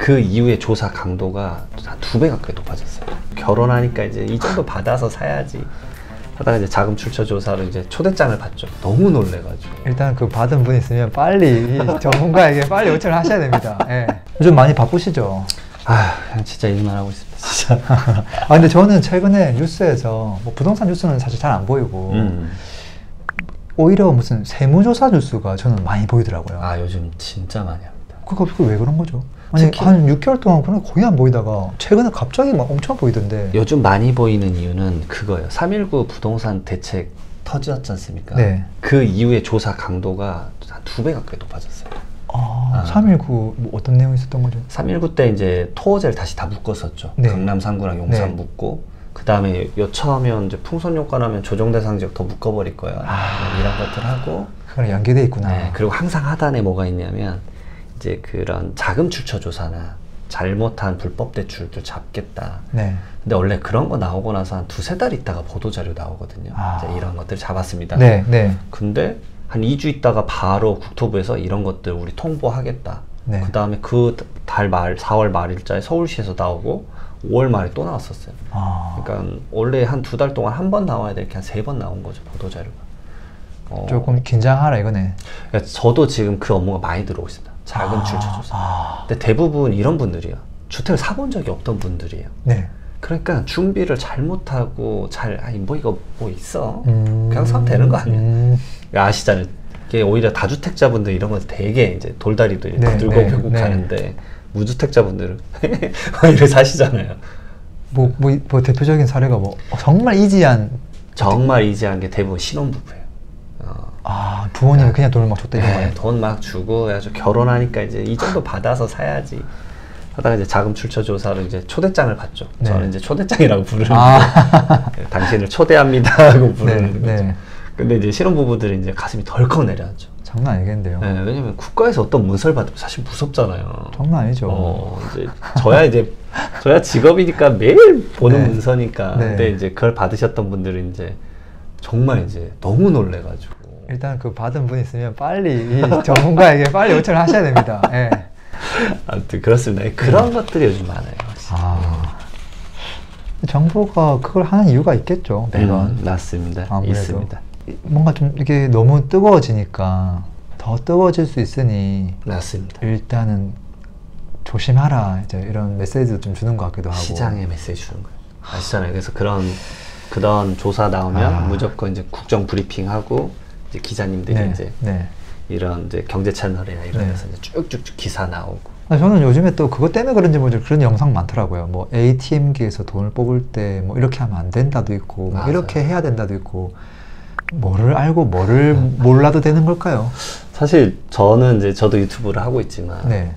그 이후에 조사 강도가 한 2배 가까이 높아졌어요. 결혼하니까 이제 이 정도 받아서 사야지 하다가 이제 자금 출처 조사로 이제 초대장을 받죠. 너무 놀래가지고. 일단 그 받은 분 있으면 빨리 이 전문가에게 빨리 요청을 하셔야 됩니다. 예. 요즘 많이 바쁘시죠? 그냥 진짜 일만 하고 있습니다. 진짜. 근데 저는 최근에 뉴스에서 뭐 부동산 뉴스는 사실 잘 안 보이고 오히려 무슨 세무조사 뉴스가 저는 많이 보이더라고요. 요즘 진짜 많이 합니다. 그거 왜 그런 거죠? 아니 한 6개월 동안 그냥 거의 안 보이다가 최근에 갑자기 막 엄청 보이던데. 요즘 많이 보이는 이유는 그거예요. 3.19 부동산 대책 터졌지 않습니까? 네. 그 이후에 조사 강도가 한 2배 가까이 높아졌어요. 3.19 뭐 어떤 내용이 있었던 거죠? 3.19 때 이제 토호제를 다시 다 묶었었죠. 네. 강남 3구랑 용산 네. 묶고, 그 다음에 여차하면 이제 풍선 효과 나면 조정 대상 지역 더 묶어버릴 거야. 이런 것들 하고. 그거랑 연계돼 있구나. 네, 그리고 항상 하단에 뭐가 있냐면 이제 그런 자금 출처 조사나 잘못한 불법 대출들 잡겠다. 네. 근데 원래 그런 거 나오고 나서 한 2-3달 있다가 보도자료 나오거든요. 이제 이런 것들 잡았습니다. 네, 네. 근데 한 2주 있다가 바로 국토부에서 이런 것들 우리 통보하겠다. 네. 그 다음에 그 달 말, 4월 말일자에 서울시에서 나오고 5월 말에 또 나왔었어요. 그러니까 원래 한 2달 동안 한 번 나와야 될 게 한 3번 나온 거죠, 보도자료가. 조금 긴장하라 이거네. 그러니까 저도 지금 그 업무가 많이 들어오고 있습니다. 자금 출처 조사. 근데 대부분 이런 분들이에요. 주택을 사본 적이 없던 분들이에요. 네. 그러니까 준비를 잘못하고 뭐 이거 뭐 있어. 그냥 사면 되는 거 아니야. 아시잖아요. 이게 오히려 다주택자분들 이런 거 되게 이제 돌다리도 들고 펴고 가는데 무주택자분들은 오히려 사시잖아요. 뭐 대표적인 사례가 뭐 정말 이지한 게 대부분 신혼부부예요. 부모님이 그냥 돈을 막 줬다 이런 거예요. 돈 막 주고 그래가지고 결혼하니까 이제 이 정도 받아서 사야지 하다가 이제 자금 출처 조사로 이제 초대장을 받죠. 네. 저는 이제 초대장이라고 부르는데 당신을 초대합니다 하고 부르는 거죠. 네. 근데 이제 신혼부부들은 이제 가슴이 덜컥 내려앉죠. 장난 아니겠는데요. 네, 왜냐면 국가에서 어떤 문서를 받으면 사실 무섭잖아요. 장난 아니죠. 이제 저야 직업이니까 매일 보는 네. 문서니까. 네. 근데 이제 그걸 받으셨던 분들은 이제 정말 이제 너무 놀래가지고. 일단 그 받은 분 있으면 빨리 이 전문가에게 빨리 요청을 하셔야 됩니다. 네. 아무튼 그렇습니다. 그런 것들이 요즘 많아요. 정부가 그걸 하는 이유가 있겠죠. 물론. 맞습니다. 아무래도. 있습니다. 뭔가 좀 이게 너무 뜨거워지니까 더 뜨거워질 수 있으니 맞습니다. 일단은 조심하라 이제 이런 메시지도 좀 주는 것 같기도 하고. 시장에 메시지 주는 거예요. 아시잖아요. 그래서 그런 조사 나오면 무조건 이제 국정 브리핑하고 이제 기자님들이 이제 이런 이제 경제 채널이나 이런 데서 이제 쭉쭉쭉 기사 나오고. 저는 요즘에 또 그것 때문에 그런지 모르지 그런 영상 많더라고요. 뭐 ATM기에서 돈을 뽑을 때 뭐 이렇게 하면 안 된다도 있고 뭐 이렇게 해야 된다도 있고. 뭐를 알고 뭐를 몰라도 되는 걸까요? 사실 저도 유튜브를 하고 있지만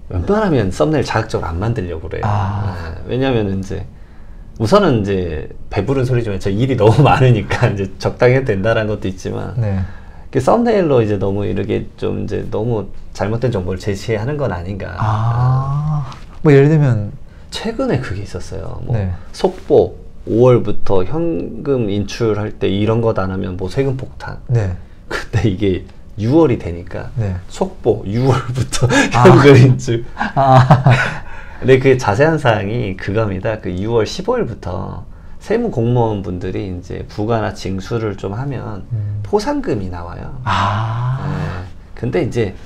웬만하면 썸네일 자극적으로 안 만들려고 그래요. 왜냐면 이제 우선은 이제 배부른 소리지만 저 일이 너무 많으니까 이제 적당히 해도 된다는 것도 있지만 썸네일로 이제 너무 이렇게 좀 이제 너무 잘못된 정보를 제시하는 건 아닌가. 뭐 예를 들면 최근에 그게 있었어요. 뭐 속보 5월부터 현금 인출할 때 이런 것 안 하면 뭐 세금 폭탄. 근데 이게 6월이 되니까 속보 6월부터 현금 인출. 근데 그 자세한 사항이 그겁니다. 그 6월 15일부터 세무 공무원 분들이 이제 부가나 징수를 좀 하면 포상금이 나와요. 근데 이제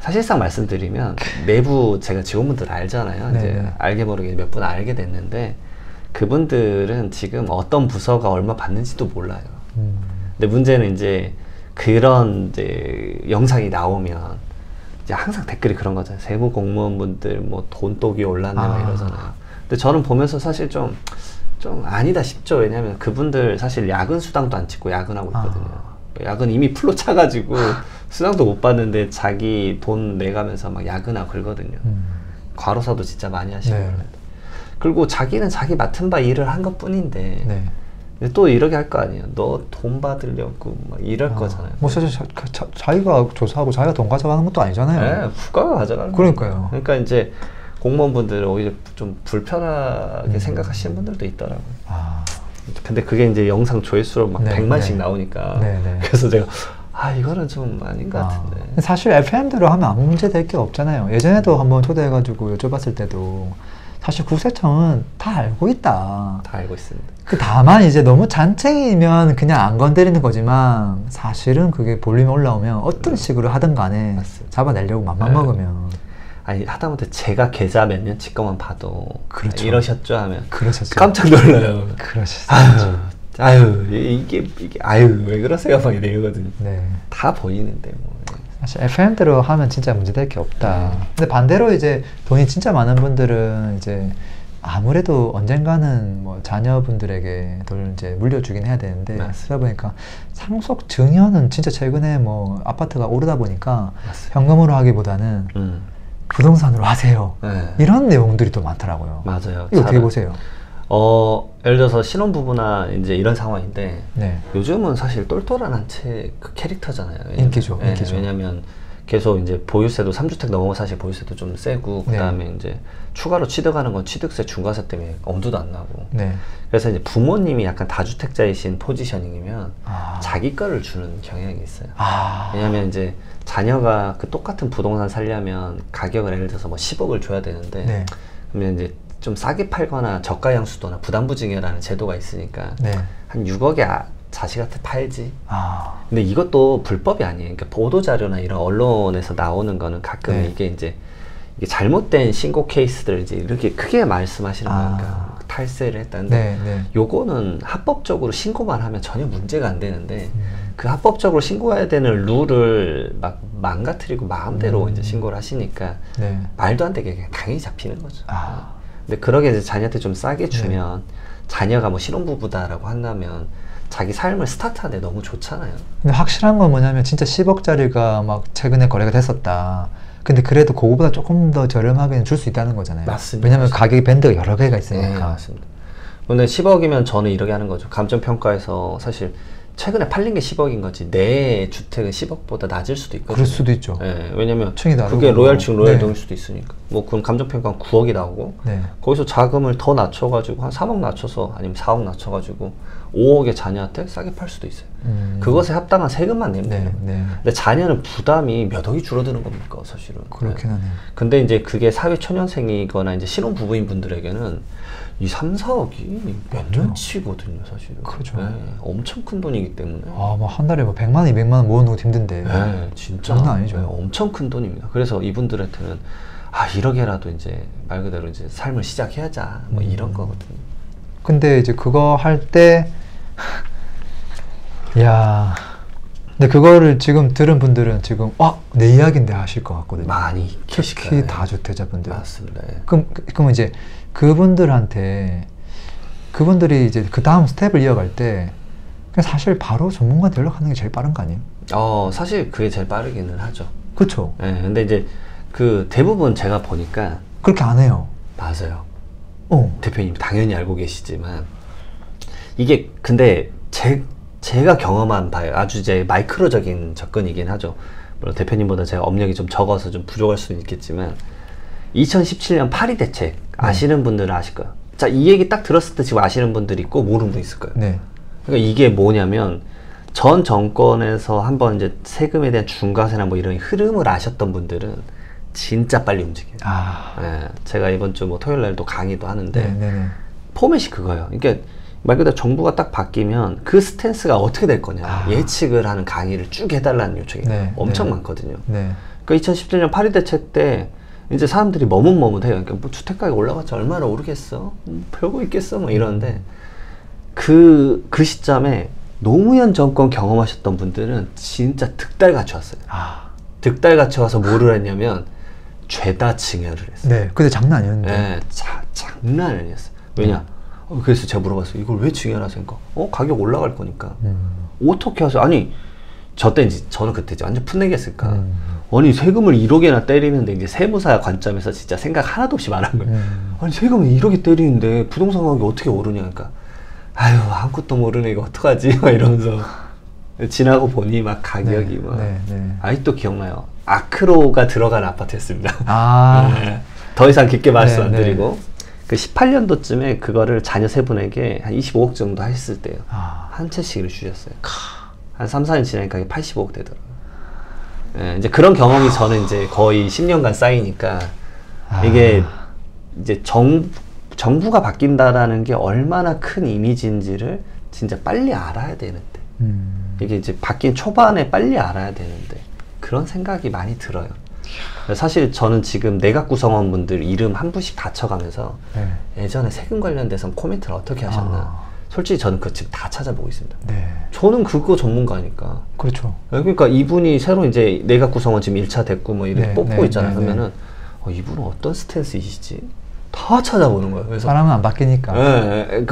사실상 말씀드리면 내부 제가 직원분들 알잖아요. 이제 알게 모르게 몇 분 알게 됐는데 그분들은 지금 어떤 부서가 얼마 받는지도 몰라요. 근데 문제는 이제 그런 이제 영상이 나오면 이제 항상 댓글이 그런 거잖아요. 세무 공무원분들 뭐 돈독이 올랐네 막 이러잖아요. 근데 저는 보면서 사실 좀 아니다 싶죠. 왜냐면 그분들 사실 야근 수당도 안 찍고 야근하고 있거든요. 야근 이미 풀로 차가지고 수당도 못 받는데 자기 돈 내가면서 막 야근하고 그러거든요. 과로사도 진짜 많이 하시고 그러는데. 그리고 자기는 자기 맡은 바 일을 한 것 뿐인데 또 이렇게 할 거 아니에요. 너 돈 받으려고 막 이럴 거잖아요. 뭐 사실 자기가 조사하고 자기가 돈 가져가는 것도 아니잖아요. 국가가 가져가는 그러니까요. 그러니까 이제 공무원분들은 오히려 좀 불편하게 생각하시는 분들도 있더라고요. 근데 그게 이제 영상 조회수로 막 100만씩 나오니까 그래서 제가 이거는 좀 아닌 것 같은데. 사실 FM대로 하면 아무 문제 될 게 없잖아요. 예전에도 한번 초대해가지고 여쭤봤을 때도 사실 국세청은 다 알고 있다. 다 알고 있습니다. 다만 이제 너무 잔챙이면 그냥 안 건드리는 거지만 사실은 그게 볼륨이 올라오면 어떤 식으로 하든 간에 맞습니다. 잡아내려고 맘만 먹으면. 아니 하다못해 제가 계좌 몇 년치 거만 봐도 그렇죠. 이러셨죠 하면 그러셨죠. 깜짝 놀라요. 그러셨죠. 이게 왜 그러세요 막 이러거든요. 네. 다 보이는데 뭐. 사실 FM대로 하면 진짜 문제될 게 없다. 근데 반대로 이제 돈이 진짜 많은 분들은 이제 아무래도 언젠가는 뭐 자녀분들에게 돈을 이제 물려주긴 해야 되는데 그러다 보니까 상속 증여는 진짜 최근에 뭐 아파트가 오르다 보니까 맞습니다. 현금으로 하기보다는 부동산으로 하세요. 네. 이런 내용들이 또 많더라고요. 맞아요. 이거 어떻게 보세요? 예를 들어서 신혼부부나 이제 이런 상황인데 네. 요즘은 사실 똘똘한 한 채 그 캐릭터잖아요. 인기죠. 왜냐면 계속 이제 보유세도 3주택 넘어가 사실 보유세도 좀 세고 그다음에 이제 추가로 취득하는 건 취득세 중과세 때문에 엄두도 안 나고. 그래서 이제 부모님이 약간 다주택자이신 포지셔닝이면 자기 거를 주는 경향이 있어요. 왜냐면 이제 자녀가 그 똑같은 부동산 살려면 가격을 예를 들어서 뭐 10억을 줘야 되는데 그러면 이제 좀 싸게 팔거나 저가 양수도나 부담부증이라는 제도가 있으니까 한 6억에 자식한테 팔지. 근데 이것도 불법이 아니에요. 그러니까 보도자료나 이런 언론에서 나오는 거는 가끔 이게 이제 이게 잘못된 신고 케이스들을 이제 이렇게 크게 말씀하시는 거니까 탈세를 했다는데 요거는 합법적으로 신고만 하면 전혀 문제가 안 되는데 그 합법적으로 신고해야 되는 룰을 막 망가뜨리고 마음대로 이제 신고를 하시니까 말도 안 되게 그냥 당연히 잡히는 거죠. 근데 그러게 이제 자녀한테 좀 싸게 주면 자녀가 뭐 신혼부부다라고 한다면 자기 삶을 스타트하는데 너무 좋잖아요. 근데 확실한 건 뭐냐면 진짜 10억짜리가 막 최근에 거래가 됐었다. 근데 그래도 그거보다 조금 더 저렴하게 줄 수 있다는 거잖아요. 맞습니다. 왜냐면 가격이 밴드가 여러 개가 있으니까. 맞습니다. 근데 10억이면 저는 이렇게 하는 거죠. 감정평가에서 사실 최근에 팔린 게 10억인 거지 내 주택은 10억보다 낮을 수도 있거든요. 그럴 수도 있죠. 왜냐면 그게 로얄층 로얄동일 수도 있으니까. 뭐 그럼 감정평가는 9억이 나오고 거기서 자금을 더 낮춰가지고 한 3억 낮춰서 아니면 4억 낮춰가지고 5억의 자녀한테 싸게 팔 수도 있어요. 그것에 합당한 세금만 내면 돼요. 근데 자녀는 부담이 몇 억이 줄어드는 겁니까 사실은. 그렇긴 하네요. 근데 이제 그게 사회 초년생이거나 이제 신혼부부인 분들에게는 이 3, 4억이 몇 년치거든요 사실은. 그렇죠. 엄청 큰 돈이기 때문에. 뭐 한 달에 뭐 100만 원, 200만 원 모으는 것도 힘든데. 진짜 장난 아니죠. 엄청 큰 돈입니다. 그래서 이분들한테는 1억이라도 이제 말 그대로 이제 삶을 시작해야자 뭐 이런 거거든요. 근데 이제 그거 할 때 근데 그거를 지금 들은 분들은 지금 내 이야기인데 하실 것 같거든요. 많이 특히 다주택자분들. 맞습니다. 그럼 이제 그분들이 이제 그 다음 스텝을 이어갈 때 사실 바로 전문가한테 연락하는 게 제일 빠른 거 아니에요? 사실 그게 제일 빠르기는 하죠. 그렇죠. 근데 이제 그 대부분 제가 보니까 그렇게 안 해요. 맞아요. 대표님 당연히 알고 계시지만 이게 근데 제가 경험한 바에 아주 이제 마이크로적인 접근이긴 하죠. 물론 대표님보다 제가 업력이 좀 적어서 좀 부족할 수는 있겠지만 2017년 파리 대책 아시는 분들은 아실 거예요. 자, 이 얘기 딱 들었을 때 지금 아시는 분들이 있고 모르는 분 있을 거예요. 그러니까 이게 뭐냐면 전 정권에서 한번 이제 세금에 대한 중과세나 뭐 이런 흐름을 아셨던 분들은 진짜 빨리 움직여요. 제가 이번 주 뭐 토요일 날도 강의도 하는데 포맷이 그거예요. 그러니까 말 그대로 정부가 딱 바뀌면 그 스탠스가 어떻게 될 거냐 예측을 하는 강의를 쭉 해달라는 요청이 엄청 많거든요. 그러니까 2017년 파리 대책 때 이제 사람들이 머뭇머뭇해요. 그러니까 뭐 주택가격이 올라갔자 얼마나 오르겠어? 별거 있겠어? 뭐 이러는데 그 시점에 노무현 정권 경험하셨던 분들은 진짜 득달같이 왔어요. 득달같이 와서 뭐를 했냐면 죄다 증여를 했어요. 근데 장난 아니었는데. 장난 아니었어요. 왜냐? 그래서 제가 물어봤어요. 이걸 왜 증여를 하세요? 가격 올라갈 거니까. 어떻게 하세요? 아니, 저는 그때 이제 완전 풋내기 했으니까. 아니, 세금을 1억이나 때리는데 이제 세무사 관점에서 진짜 생각 하나도 없이 말한 거예요. 아니, 세금을 1억이 때리는데 부동산 가격이 어떻게 오르냐. 그러니까, 아무것도 모르네. 이거 어떡하지? 막 이러면서. 지나고 보니 막 가격이 아직도 기억나요. 아크로가 들어간 아파트였습니다. 더 이상 깊게 말씀 안 드리고. 그 18년도쯤에 그거를 자녀 세 분에게 한 25억 정도 했을 때요. 한 채씩을 주셨어요. 한 3, 4년 지나니까 85억 되더라고요. 예, 이제 그런 경험이 저는 이제 거의 10년간 쌓이니까 이게 이제 정부가 바뀐다라는 게 얼마나 큰 이미지인지를 진짜 빨리 알아야 되는데 이게 이제 바뀐 초반에 빨리 알아야 되는데 그런 생각이 많이 들어요. 사실 저는 지금 내각 구성원분들 이름 한 분씩 다 쳐가면서 예전에 세금 관련돼서 코멘트를 어떻게 하셨나 솔직히 저는 그 지금 다 찾아보고 있습니다. 저는 그거 전문가니까. 그렇죠. 그러니까 이분이 새로 이제 내각 구성원 지금 1차 됐고 뭐 이렇게 뽑고 있잖아요. 그러면은 이분은 어떤 스탠스이시지? 다 찾아보는 거예요. 그래서 사람은 안 바뀌니까.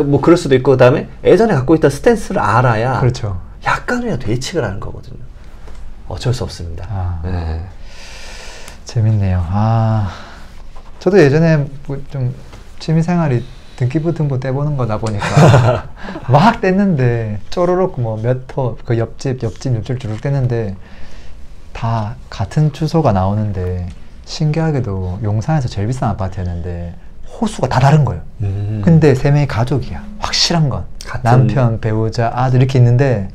뭐 그럴 수도 있고 그다음에 예전에 갖고 있던 스탠스를 알아야 그렇죠. 약간이라도 예측을 하는 거거든요. 어쩔 수 없습니다. 재밌네요. 저도 예전에 뭐 좀 취미생활이 등기부등본 떼보는 거다 보니까 막 뗐는데 쪼르륵 뭐 몇 호 그 옆집 쭉 뗐는데 다 같은 주소가 나오는데 신기하게도 용산에서 제일 비싼 아파트였는데 호수가 다 다른 거예요. 근데 세 명이 가족이야. 확실한 건 남편, 배우자, 아들 이렇게 있는데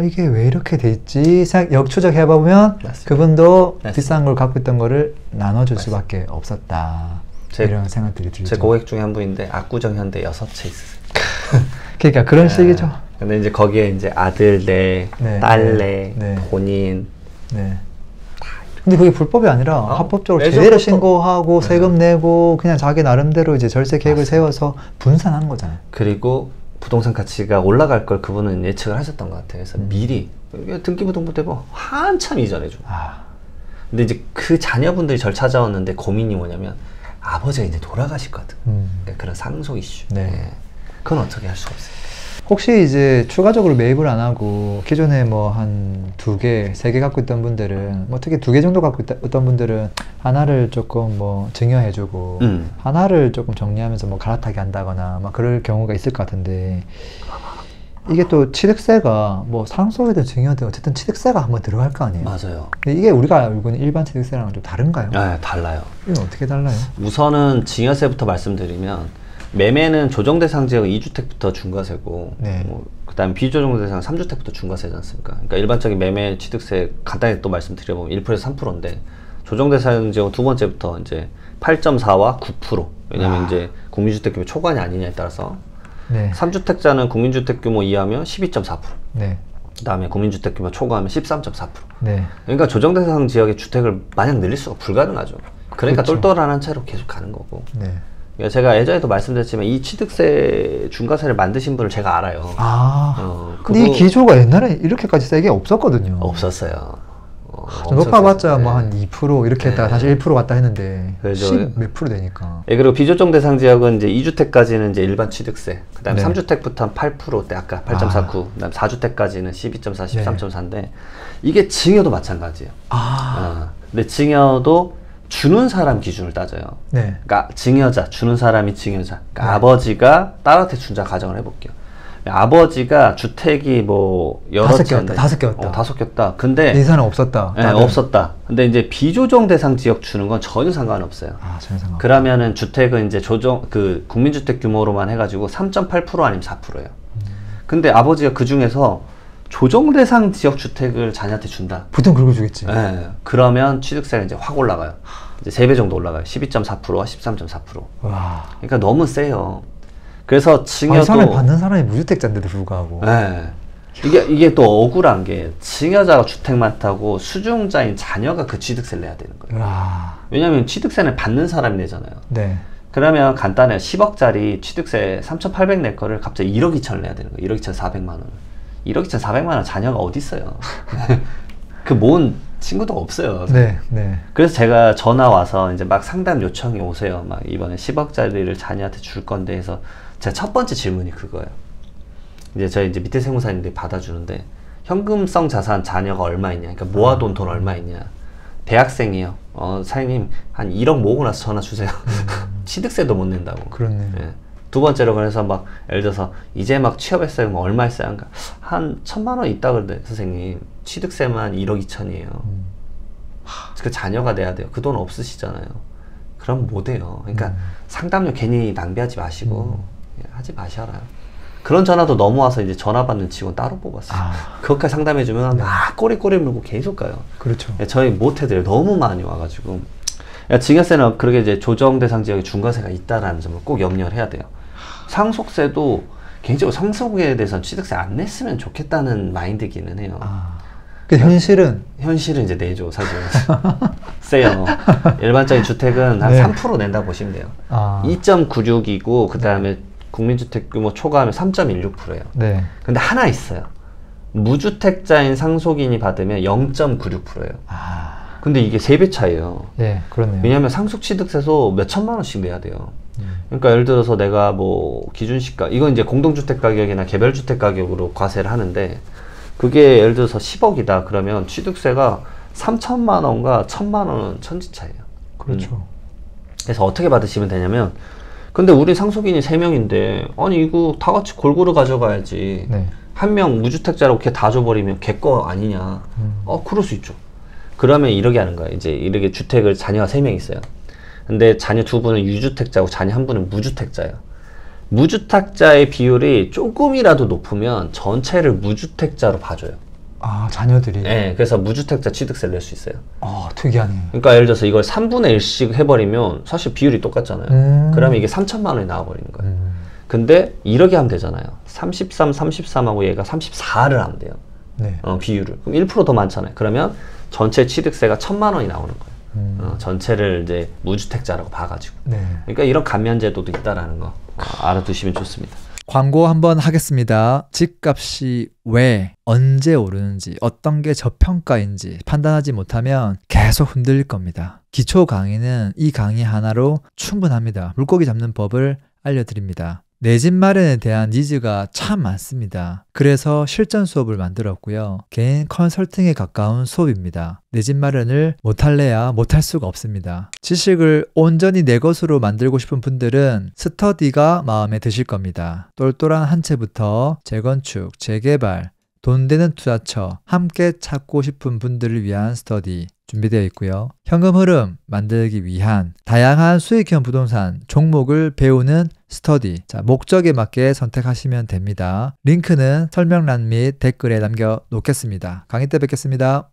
이게 왜 이렇게 돼 있지? 역추적해보면 그분도 비싼 걸 갖고 있던 거를 나눠줄 수밖에 없었다. 이런 생각들이 들죠. 제 고객 중에 한 분인데 압구정 현대 6채 있으세요. 그러니까 그런 식이죠. 근데 이제 거기에 이제 아들 딸 본인 근데 그게 불법이 아니라 합법적으로 제대로 신고하고 세금 내고 그냥 자기 나름대로 이제 절세 계획을 세워서 분산한 거잖아요. 그리고 부동산 가치가 올라갈 걸 그분은 예측을 하셨던 것 같아요. 그래서 미리 등기부등본 떼고 한참 이전에 좀. 근데 이제 그 자녀분들이 절 찾아왔는데 고민이 뭐냐면 아버지가 이제 돌아가실 것 같은 그런 상속 이슈. 그건 어떻게 할 수가 없어요. 혹시 이제 추가적으로 매입을 안 하고 기존에 뭐 한 2개, 3개 갖고 있던 분들은 뭐 특히 2개 정도 갖고 있던 분들은 하나를 조금 뭐 증여해주고 하나를 조금 정리하면서 뭐 갈아타게 한다거나 막 그럴 경우가 있을 것 같은데 이게 또 취득세가 뭐 상속이든 증여든 어쨌든 취득세가 한번 들어갈 거 아니에요? 맞아요. 근데 이게 우리가 알고 있는 일반 취득세랑은 좀 다른가요? 네, 달라요. 이건 어떻게 달라요? 우선은 증여세부터 말씀드리면 매매는 조정대상 지역 2주택부터 중과세고 그 다음에 비조정대상 3주택부터 중과세지 않습니까? 그러니까 일반적인 매매 취득세 간단히 또 말씀드려보면 1%에서 3%인데 조정대상 지역 두 번째부터 이제 8.4와 9%. 왜냐면 이제 국민주택 규모 초과냐 아니냐에 따라서 3주택자는 국민주택 규모 이하면 12.4%. 그 다음에 국민주택 규모 초과하면 13.4%. 그러니까 조정대상 지역의 주택을 마냥 늘릴 수가 불가능하죠. 그러니까 그렇죠. 똘똘한 채로 계속 가는 거고. 제가 예전에도 말씀드렸지만 이 취득세 중과세를 만드신 분을 제가 알아요. 근데 이 기조가 옛날에 이렇게까지 세게 없었거든요. 없었어요. 높아봤자 뭐 한 2% 이렇게 했다가 다시 1% 갔다 했는데 10 몇 프로 되니까. 그리고 비조정 대상 지역은 이제 2주택까지는 이제 일반 취득세, 그 다음에 3주택부터는 8%대 아까 8.49, 그 다음 4주택까지는 12.4, 13.4인데 이게 증여도 마찬가지예요. 근데 증여도 주는 사람 기준을 따져요. 그러니까 증여자, 주는 사람이 증여자. 그러니까 아버지가 딸한테 준자 가정을 해볼게요. 아버지가 주택이 뭐 여러 다섯 개였다. 다섯 개였다. 근데 예산은 없었다. 없었다. 근데 이제 비조정 대상 지역 주는 건 전혀 상관없어요. 전혀 상관. 그러면은 주택은 이제 국민주택 규모로만 해가지고 3.8% 아니면 4%예요. 근데 아버지가 그 중에서 조정 대상 지역 주택을 자녀한테 준다. 보통 그렇게 주겠지. 그러면 취득세가 이제 확 올라가요. 이제 3배 정도 올라가요. 12.4%와 13.4%. 그러니까 너무 세요. 그래서 증여도 사람이 받는 사람이 무주택자인데도 불구하고. 이게 또 억울한 게 증여자가 주택 많다고 수중자인 자녀가 그 취득세를 내야 되는 거예요. 왜냐하면 취득세는 받는 사람이 내잖아요. 그러면 간단해요. 10억짜리 취득세 3,800 낼 거를 갑자기 1억 2천을 내야 되는 거예요. 1억 2,400만 원을. 1억 2,400만 원 자녀가 어디 있어요? 그 모은 친구도 없어요. 그래서 제가 전화 와서 이제 막 상담 요청이 오세요. 막 이번에 10억짜리를 자녀한테 줄 건데 해서 제 첫 번째 질문이 그거예요. 이제 저희 이제 밑에 세무사님들이 받아주는데 현금성 자산 자녀가 얼마 있냐, 그러니까 모아둔 돈 얼마 있냐. 대학생이에요. 사장님 한 1억 모으고 나서 전화 주세요. 취득세도 못 낸다고. 두 번째로 그래서 막 예를 들어서 이제 막 취업했어요. 뭐 얼마 있어요? 그러니까 한 1,000만 원 있다 그러는데 선생님 취득세만 1억 2천이에요. 그 자녀가 내야 돼요. 그 돈 없으시잖아요. 그럼 못 해요. 그러니까 상담료 괜히 낭비하지 마시고 하지 마셔라. 그런 전화도 넘어와서 이제 전화 받는 직원 따로 뽑았어요. 그것까지 상담해주면 막 꼬리 물고 계속 가요. 그렇죠. 저희 못해드려요. 너무 많이 와가지고. 증여세는 그렇게 이제 조정대상 지역에 중과세가 있다라는 점을 꼭 염려를 해야 돼요. 상속세도 개인적으로 상속에 대해서는 취득세 안 냈으면 좋겠다는 마인드기는 해요. 그 현실은 이제 내죠, 사실. 세요. 일반적인 주택은 한 3% 낸다고 보시면 돼요. 2.96이고 그 다음에 국민주택 규모 초과하면 3.16%예요. 네. 근데 하나 있어요. 무주택자인 상속인이 받으면 0.96%예요. 근데 이게 3배 차이에요. 네, 그렇네요. 왜냐하면 상속취득세도 몇 천만 원씩 내야 돼요. 그러니까 예를 들어서 내가 뭐 기준시가, 이건 이제 공동주택 가격이나 개별주택 가격으로 과세를 하는데, 그게 예를 들어서 10억이다 그러면 취득세가 3천만 원과 1천만 원은 천지 차이에요. 그렇죠. 그래서 어떻게 받으시면 되냐면, 근데 우리 상속인이 3명인데 아니 이거 다 같이 골고루 가져가야지. 네. 한 명 무주택자라고 걔 다 줘버리면 걔 거 아니냐. 그럴 수 있죠. 그러면 이렇게 하는 거예요. 이제 이렇게 주택을 자녀가 3명 있어요. 근데 자녀 2분은 유주택자고 자녀 1분은 무주택자예요. 무주택자의 비율이 조금이라도 높으면 전체를 무주택자로 봐줘요. 자녀들이? 네, 그래서 무주택자 취득세를 낼 수 있어요. 특이하네요. 그러니까 예를 들어서 이걸 3분의 1씩 해버리면 사실 비율이 똑같잖아요. 그러면 이게 3천만 원이 나와버리는 거예요. 근데 이렇게 하면 되잖아요. 33, 33하고 얘가 34를 하면 돼요. 네. 비율을. 그럼 1% 더 많잖아요. 그러면 전체 취득세가 1,000만 원이 나오는 거예요. 전체를 이제 무주택자라고 봐가지고. 네. 그러니까 이런 감면제도도 있다라는 거 알아두시면 좋습니다. 광고 한번 하겠습니다. 집값이 왜, 언제 오르는지, 어떤 게 저평가인지 판단하지 못하면 계속 흔들릴 겁니다. 기초 강의는 이 강의 하나로 충분합니다. 물고기 잡는 법을 알려드립니다. 내 집 마련에 대한 니즈가 참 많습니다. 그래서 실전 수업을 만들었고요. 개인 컨설팅에 가까운 수업입니다. 내 집 마련을 못할래야 못할 수가 없습니다. 지식을 온전히 내 것으로 만들고 싶은 분들은 스터디가 마음에 드실 겁니다. 똘똘한 한 채부터 재건축, 재개발, 돈 되는 투자처 함께 찾고 싶은 분들을 위한 스터디 준비되어 있고요. 현금 흐름 만들기 위한 다양한 수익형 부동산 종목을 배우는 스터디. 목적에 맞게 선택하시면 됩니다. 링크는 설명란 및 댓글에 남겨 놓겠습니다. 강의 때 뵙겠습니다.